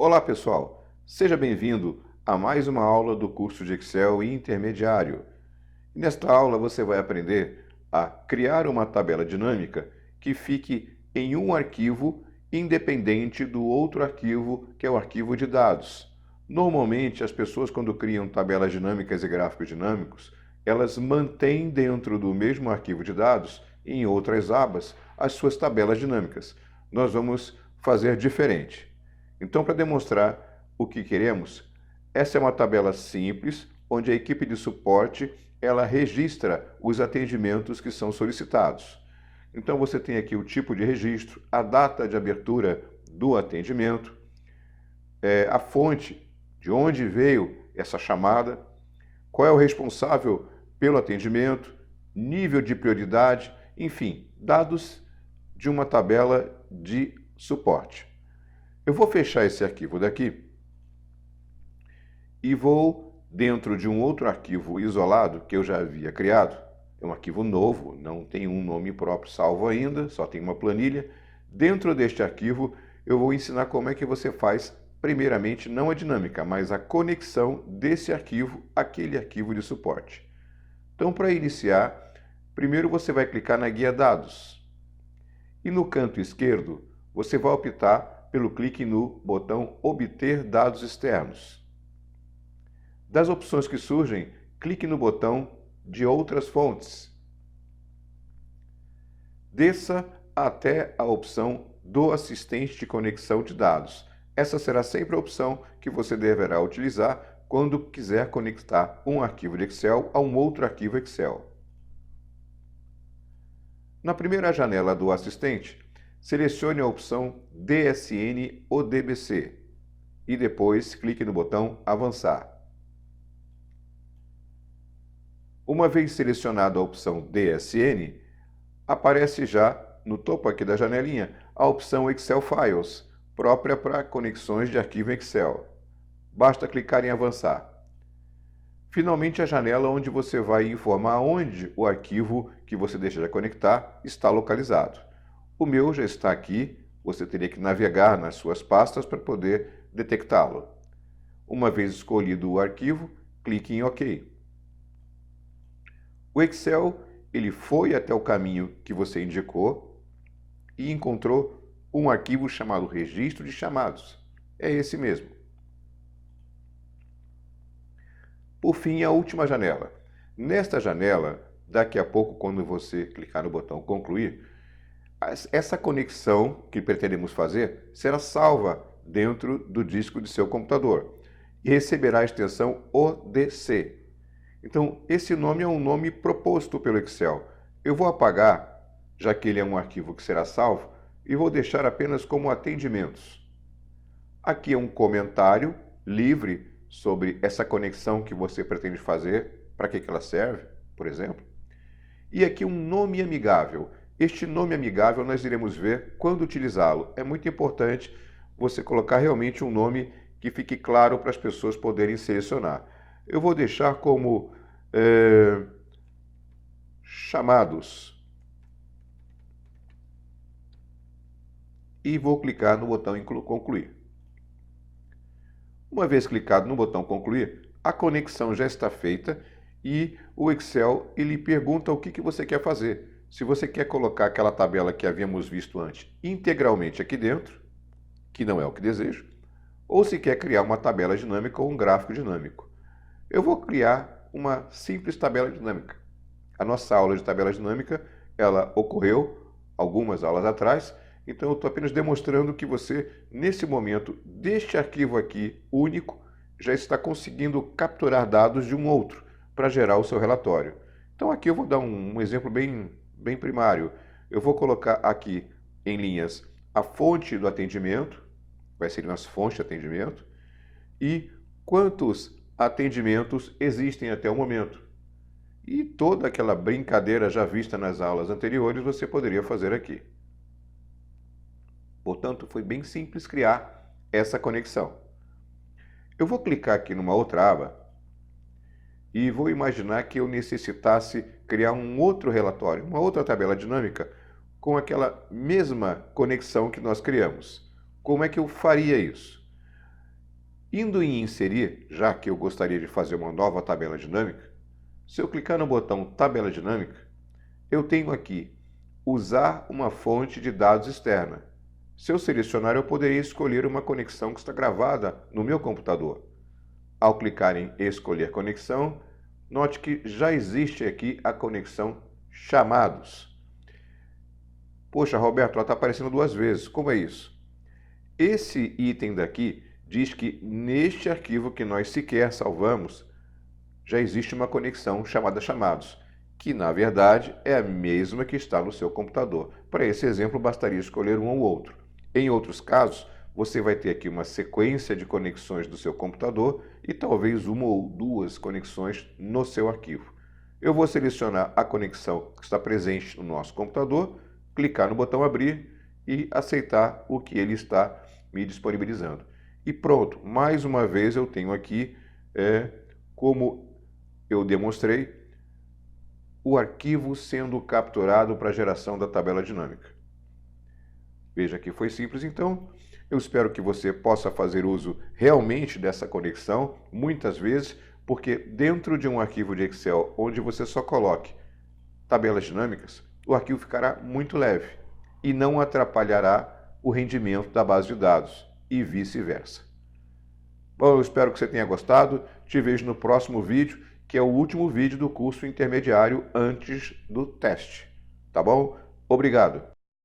Olá pessoal, seja bem-vindo a mais uma aula do curso de Excel intermediário. Nesta aula você vai aprender a criar uma tabela dinâmica que fique em um arquivo independente do outro arquivo, que é o arquivo de dados. Normalmente as pessoas, quando criam tabelas dinâmicas e gráficos dinâmicos, elas mantêm dentro do mesmo arquivo de dados, em outras abas, as suas tabelas dinâmicas. Nós vamos fazer diferente. Então, para demonstrar o que queremos, essa é uma tabela simples, onde a equipe de suporte ela registra os atendimentos que são solicitados. Então, você tem aqui o tipo de registro, a data de abertura do atendimento, a fonte de onde veio essa chamada, qual é o responsável pelo atendimento, nível de prioridade, enfim, dados de uma tabela de suporte. Eu vou fechar esse arquivo daqui e vou dentro de um outro arquivo isolado que eu já havia criado. É um arquivo novo, não tem um nome próprio salvo ainda, só tem uma planilha. Dentro deste arquivo eu vou ensinar como é que você faz, primeiramente, não a dinâmica, mas a conexão desse arquivo àquele arquivo de suporte. Então, para iniciar, primeiro você vai clicar na guia dados. E no canto esquerdo, você vai optar pelo clique no botão Obter dados externos. Das opções que surgem, clique no botão de outras fontes. Desça até a opção do assistente de conexão de dados. Essa será sempre a opção que você deverá utilizar quando quiser conectar um arquivo de Excel a um outro arquivo Excel. Na primeira janela do assistente, selecione a opção DSN ou DBC e depois clique no botão Avançar. Uma vez selecionada a opção DSN, aparece já no topo aqui da janelinha a opção Excel Files, própria para conexões de arquivo Excel. Basta clicar em Avançar. Finalmente, a janela onde você vai informar onde o arquivo que você deseja conectar está localizado. O meu já está aqui, você teria que navegar nas suas pastas para poder detectá-lo. Uma vez escolhido o arquivo, clique em OK. O Excel ele foi até o caminho que você indicou e encontrou um arquivo chamado Registro de Chamados. É esse mesmo. Por fim, a última janela. Nesta janela, daqui a pouco, quando você clicar no botão Concluir, essa conexão que pretendemos fazer será salva dentro do disco de seu computador e receberá a extensão ODC. Então, esse nome é um nome proposto pelo Excel. Eu vou apagar, já que ele é um arquivo que será salvo, e vou deixar apenas como atendimentos. Aqui é um comentário livre sobre essa conexão que você pretende fazer, para que ela serve, por exemplo. E aqui um nome amigável. Este nome amigável nós iremos ver quando utilizá-lo. É muito importante você colocar realmente um nome que fique claro para as pessoas poderem selecionar. Eu vou deixar como chamados e vou clicar no botão Concluir. Uma vez clicado no botão Concluir, a conexão já está feita e o Excel ele pergunta o que você quer fazer. Se você quer colocar aquela tabela que havíamos visto antes integralmente aqui dentro, que não é o que desejo, ou se quer criar uma tabela dinâmica ou um gráfico dinâmico. Eu vou criar uma simples tabela dinâmica. A nossa aula de tabela dinâmica, ela ocorreu algumas aulas atrás, então eu estou apenas demonstrando que você, nesse momento, deste arquivo aqui, único, já está conseguindo capturar dados de um outro para gerar o seu relatório. Então aqui eu vou dar um exemplo bem primário. Eu vou colocar aqui em linhas a fonte do atendimento, vai ser as fontes de atendimento, e quantos atendimentos existem até o momento. E toda aquela brincadeira já vista nas aulas anteriores você poderia fazer aqui. Portanto, foi bem simples criar essa conexão. Eu vou clicar aqui numa outra aba e vou imaginar que eu necessitasse criar um outro relatório, uma outra tabela dinâmica com aquela mesma conexão que nós criamos. Como é que eu faria isso? Indo em inserir, já que eu gostaria de fazer uma nova tabela dinâmica, se eu clicar no botão tabela dinâmica, eu tenho aqui usar uma fonte de dados externa. Se eu selecionar, eu poderia escolher uma conexão que está gravada no meu computador. Ao clicar em escolher conexão, note que já existe aqui a conexão chamados. Poxa, Roberto, ela está aparecendo duas vezes. Como é isso? Esse item daqui diz que neste arquivo que nós sequer salvamos, já existe uma conexão chamada chamados, que na verdade é a mesma que está no seu computador. Para esse exemplo, bastaria escolher um ou outro. Em outros casos, você vai ter aqui uma sequência de conexões do seu computador e talvez uma ou duas conexões no seu arquivo. Eu vou selecionar a conexão que está presente no nosso computador, clicar no botão abrir e aceitar o que ele está me disponibilizando. E pronto, mais uma vez eu tenho aqui, como eu demonstrei, o arquivo sendo capturado para a geração da tabela dinâmica. Veja que foi simples, então. Eu espero que você possa fazer uso realmente dessa conexão, muitas vezes, porque dentro de um arquivo de Excel onde você só coloque tabelas dinâmicas, o arquivo ficará muito leve e não atrapalhará o rendimento da base de dados e vice-versa. Bom, eu espero que você tenha gostado. Te vejo no próximo vídeo, que é o último vídeo do curso intermediário antes do teste. Tá bom? Obrigado!